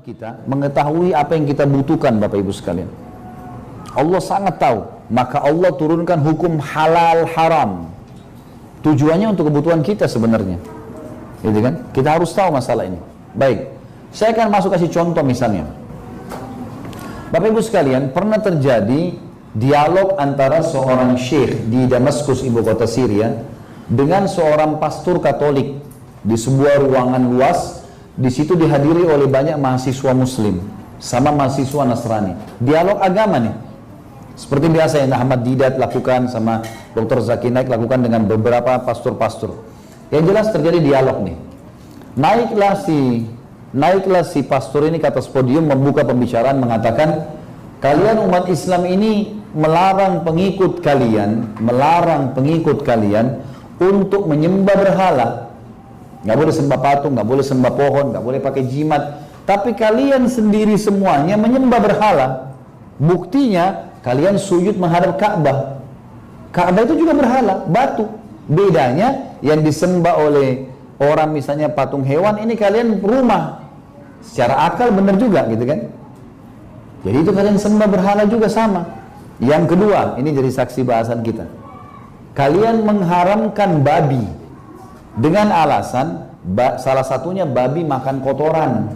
Tuhan kita mengetahui apa yang kita butuhkan, Bapak Ibu sekalian. Allah sangat tahu, maka Allah turunkan hukum halal haram. Tujuannya untuk kebutuhan kita sebenarnya. Gitu kan? Kita harus tahu masalah ini. Baik, saya akan masuk kasih contoh misalnya. Bapak Ibu sekalian, pernah terjadi dialog antara seorang syekh di Damaskus, ibu kota Syria, dengan seorang pastor Katolik di sebuah ruangan luas. Di situ dihadiri oleh banyak mahasiswa Muslim sama mahasiswa Nasrani. Dialog agama nih, seperti biasa yang Ahmad Didat lakukan sama Dr. Zakir Naik lakukan dengan beberapa pastor-pastor. Yang jelas terjadi dialog nih. Naiklah si pastor ini ke atas podium membuka pembicaraan mengatakan, kalian umat Islam ini melarang pengikut kalian untuk menyembah berhala. Nggak boleh sembah patung, nggak boleh sembah pohon, nggak boleh pakai jimat. Tapi kalian sendiri semuanya menyembah berhala. Buktinya kalian sujud menghadap Ka'bah. Ka'bah itu juga berhala, batu. Bedanya yang disembah oleh orang misalnya patung hewan, ini kalian rumah. Secara akal benar juga gitu kan. Jadi itu kalian sembah berhala juga sama. Yang kedua, ini jadi saksi bahasan kita. Kalian mengharamkan babi dengan alasan salah satunya babi makan kotoran.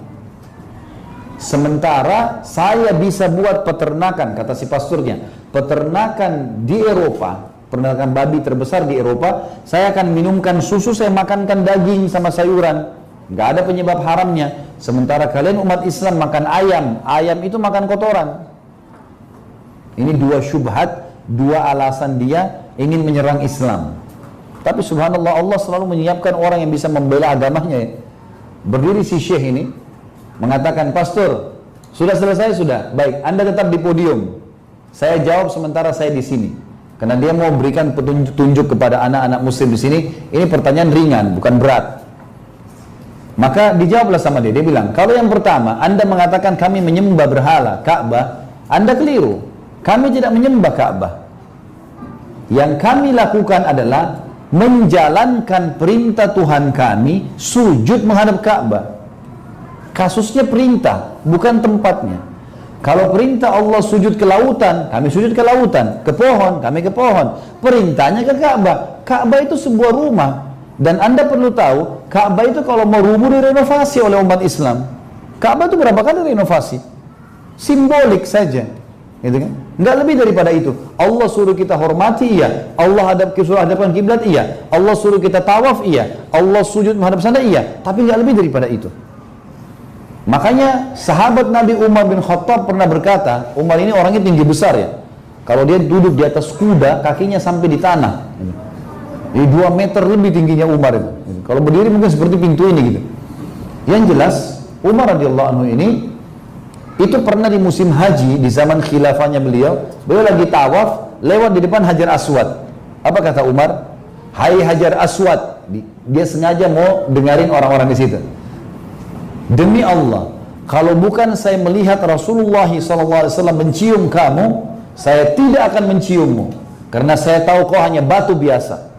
Sementara saya bisa buat peternakan, kata si pasturnya, peternakan di Eropa, peternakan babi terbesar di Eropa, saya akan minumkan susu, saya makankan daging sama sayuran, nggak ada penyebab haramnya. Sementara kalian umat Islam makan ayam, ayam itu makan kotoran. Ini dua syubhat, dua alasan dia ingin menyerang Islam. Tapi subhanallah, Allah selalu menyiapkan orang yang bisa membela agamanya ya. Berdiri si syekh ini mengatakan, pastor, sudah selesai sudah, baik, Anda tetap di podium, saya jawab sementara saya di sini. Karena dia mau berikan petunjuk kepada anak-anak muslim di sini. Ini pertanyaan ringan, bukan berat. Maka dijawablah sama dia. Dia bilang, kalau yang pertama Anda mengatakan kami menyembah berhala Ka'bah, Anda keliru. Kami tidak menyembah Ka'bah. Yang kami lakukan adalah menjalankan perintah Tuhan kami, sujud menghadap Ka'bah. Kasusnya perintah, bukan tempatnya. Kalau perintah Allah sujud ke lautan, kami sujud ke lautan. Ke pohon, kami ke pohon. Perintahnya ke Ka'bah. Ka'bah itu sebuah rumah. Dan Anda perlu tahu, Ka'bah itu kalau mau rubuh direnovasi oleh umat Islam. Ka'bah itu berapa kali renovasi? Simbolik saja, gitu kan? Nggak lebih daripada itu. Allah suruh kita hormati, iya. Allah suruh hadapkan kiblat, iya. Allah suruh kita tawaf, iya. Allah sujud menghadap sana, iya. Tapi nggak lebih daripada itu. Makanya sahabat Nabi Umar bin Khattab pernah berkata, Umar ini orangnya tinggi besar ya. Kalau dia duduk di atas kuda, kakinya sampai di tanah. Jadi 2 meter lebih tingginya Umar itu. Kalau berdiri mungkin seperti pintu ini gitu. Yang jelas, Umar radhiyallahu anhu ini itu pernah di musim haji di zaman khilafahnya beliau lagi tawaf lewat di depan Hajar Aswad. Apa kata Umar? Hai Hajar Aswad. Dia sengaja mau dengarin orang-orang di situ. Demi Allah, kalau bukan saya melihat Rasulullah SAW mencium kamu, saya tidak akan menciummu, karena saya tahu kau hanya batu biasa.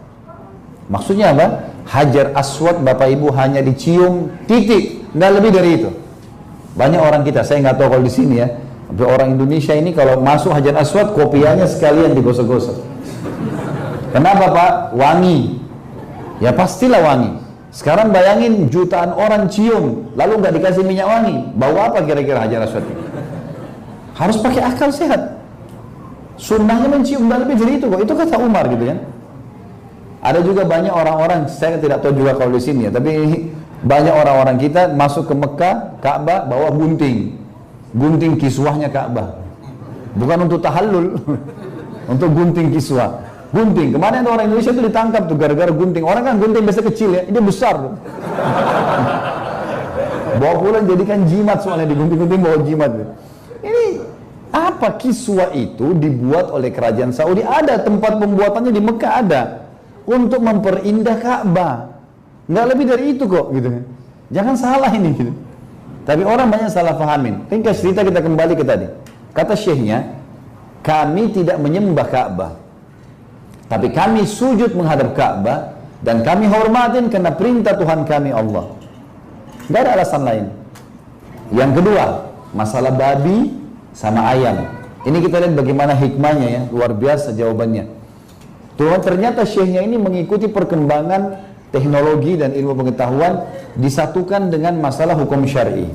Maksudnya apa? Hajar Aswad Bapak Ibu hanya dicium titik, nggak lebih dari itu. Banyak orang kita, saya nggak tahu kalau di sini ya, tapi orang Indonesia ini kalau masuk Hajar Aswad kopiahnya sekalian digosok-gosok. Kenapa Pak? Wangi. Ya pastilah wangi. Sekarang bayangin jutaan orang cium, lalu nggak dikasih minyak wangi, bau apa kira-kira Hajar Aswad ini? Harus pakai akal sehat. Sunnahnya mencium, nggak lebih dari itu kok. Itu kata Umar gitu kan. Ada juga banyak orang-orang, saya tidak tahu juga kalau di sini ya, tapi banyak orang-orang kita masuk ke Mekah, Ka'bah, bawa gunting kiswahnya Ka'bah. Bukan untuk tahallul, untuk gunting kiswah. Gunting, kemarin ada orang Indonesia itu ditangkap tuh gara-gara gunting. Orang kan gunting biasa kecil ya, ini besar tuh. Bawa pulang jadikan jimat, soalnya digunting-gunting bawa jimat tuh. Ini apa? Kiswah itu dibuat oleh kerajaan Saudi, ada tempat pembuatannya di Mekah ada. Untuk memperindah Ka'bah. Nggak lebih dari itu kok gitu kan. Jangan salah ini gitu. Tapi orang banyak salah pahamin. Tinggal cerita kita kembali ke tadi. Kata syekhnya, kami tidak menyembah Ka'bah, tapi kami sujud menghadap Ka'bah dan kami hormatin karena perintah Tuhan kami Allah. Nggak ada alasan lain. Yang kedua, masalah babi sama ayam. Ini kita lihat bagaimana hikmahnya ya, luar biasa jawabannya. Tuhan, ternyata syekhnya ini mengikuti perkembangan teknologi dan ilmu pengetahuan disatukan dengan masalah hukum syar'i.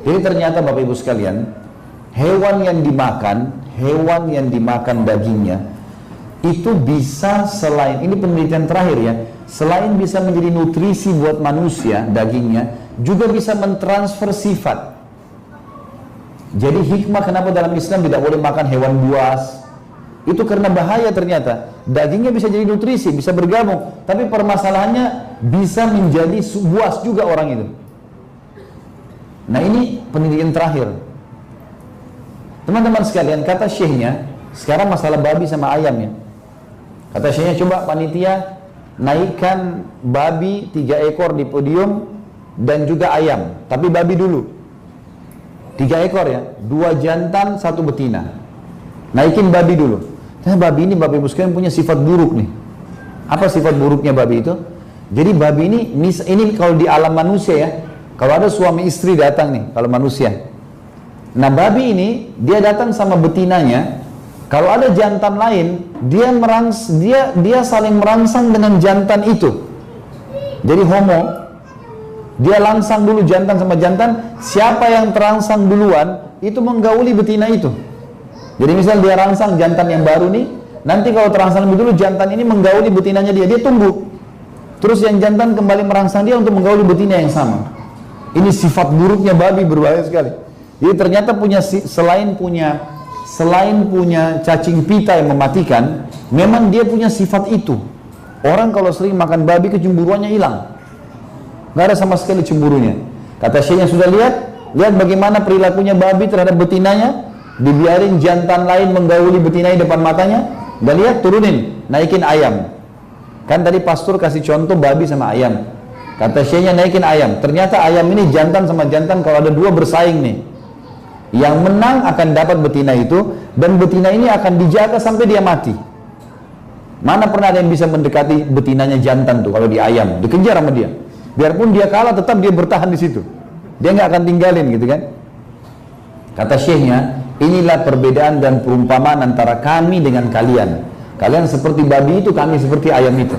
Jadi ternyata Bapak Ibu sekalian, hewan yang dimakan dagingnya itu bisa, selain, ini penelitian terakhir ya, selain bisa menjadi nutrisi buat manusia dagingnya, juga bisa mentransfer sifat. Jadi hikmah kenapa dalam Islam tidak boleh makan hewan buas, itu karena bahaya ternyata. Dagingnya bisa jadi nutrisi, bisa bergabung, tapi permasalahannya bisa menjadi buas juga orang itu. Nah ini penelitian terakhir. Teman-teman sekalian, kata syekhnya, sekarang masalah babi sama ayam ya. Kata syekhnya, coba panitia naikkan babi 3 ekor di podium dan juga ayam, tapi babi dulu. 3 ekor ya, 2 jantan, 1 betina. Naikin babi dulu. Nah, babi ini Bapak Ibu sekalian punya sifat buruk nih. Apa sifat buruknya babi itu? Jadi babi ini kalau di alam manusia ya, kalau ada suami istri datang nih, kalau manusia. Nah babi ini, dia datang sama betinanya. Kalau ada jantan lain, dia saling merangsang dengan jantan itu. Jadi homo. Dia langsang dulu jantan sama jantan, siapa yang terangsang duluan itu menggauli betina itu. Jadi misal dia rangsang jantan yang baru nih, nanti kalau terangsang lebih dulu jantan ini menggauli betinanya dia tunggu. Terus yang jantan kembali merangsang dia untuk menggauli betina yang sama. Ini sifat buruknya babi, berbahaya sekali. Jadi ternyata selain punya cacing pita yang mematikan, memang dia punya sifat itu. Orang kalau sering makan babi kecemburuannya hilang. Nggak ada sama sekali cemburunya. Kata syekhnya, sudah lihat bagaimana perilakunya babi terhadap betinanya, dibiarin jantan lain menggauli betinanya depan matanya. Udah lihat, turunin, naikin ayam. Kan tadi pastor kasih contoh babi sama ayam. Kata syekhnya, naikin ayam. Ternyata ayam ini jantan sama jantan kalau ada 2 bersaing nih. Yang menang akan dapat betina itu, dan betina ini akan dijaga sampai dia mati. Mana pernah ada yang bisa mendekati betinanya jantan tuh kalau di ayam, dikejar sama dia. Biarpun dia kalah, tetap dia bertahan di situ. Dia nggak akan tinggalin gitu kan. Kata syekhnya, inilah perbedaan dan perumpamaan antara kami dengan kalian. Kalian seperti babi itu, kami seperti ayam itu.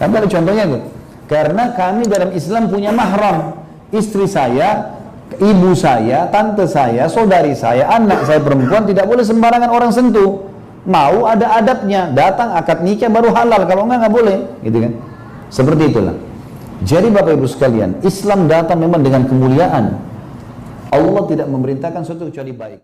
Tapi ada contohnya tuh. Karena kami dalam Islam punya mahram. Istri saya, ibu saya, tante saya, saudari saya, anak saya perempuan tidak boleh sembarangan orang sentuh. Mau ada adabnya, datang akad nikah baru halal, kalau enggak boleh, gitu kan. Seperti itulah. Jadi Bapak Ibu sekalian, Islam datang memang dengan kemuliaan. Allah tidak memerintahkan sesuatu kecuali baik.